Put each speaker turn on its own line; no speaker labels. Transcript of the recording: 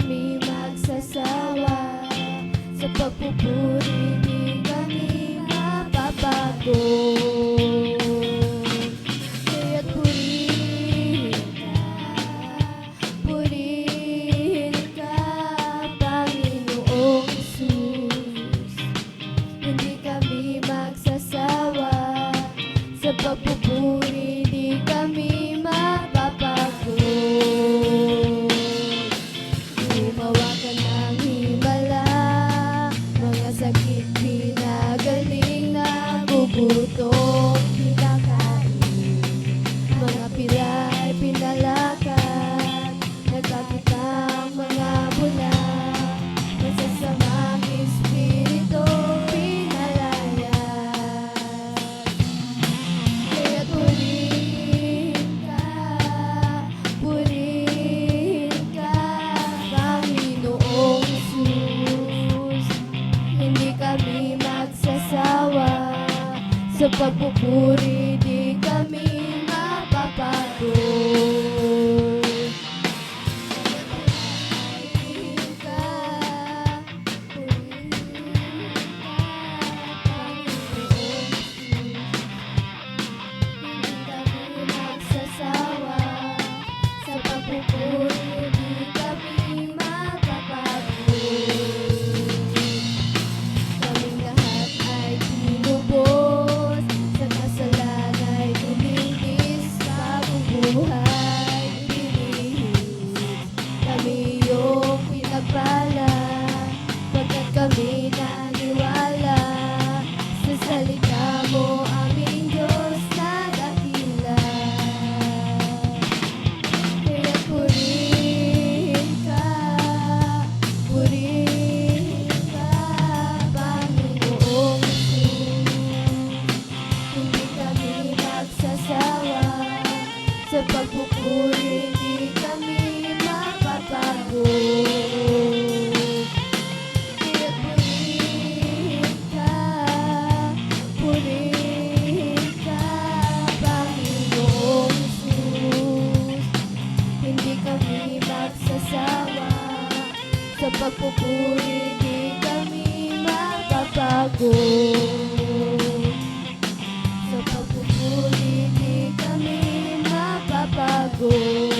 kami magsasawa sa pagpupuri, di kami mapapago. Kaya't purihin ka, Panginoong Jesus. Hindi kami magsasawa sa pagpupuri, di kami mapapago. Gumawa ka ng himala, mga sakit pinagaling, nagugutom pinakain, mga pilay pinalakad, nagkakitang mga bula, masasamang espiritu pinalaya. Kaya't purihin ka, Panginoong Jesus. Hindi kami magsasawa sa pagpupuri, di kami mapapago. Purihin ka, Panginoong Jesus. Hindi kami magsasawa sa pagpupuri, di kami mapapago. Kaming lahat ay tinubos, sa kasalan ay tumitis, bagong buhay pinihis. Kami iyong pinagpala, pagkat kami naniwala sa salita mo, aming Diyos na dakila. Kaya't purihin ka, Panginoong Jesus. Hindi kami magsasawa sa pagpupuri, di kami mapapago. Kaya't purihin ka, Panginoong Jesus. Hindi kami magsasawa sa pagpupuri, di kami mapapago. Sa pagpupuri, di kami mapapago.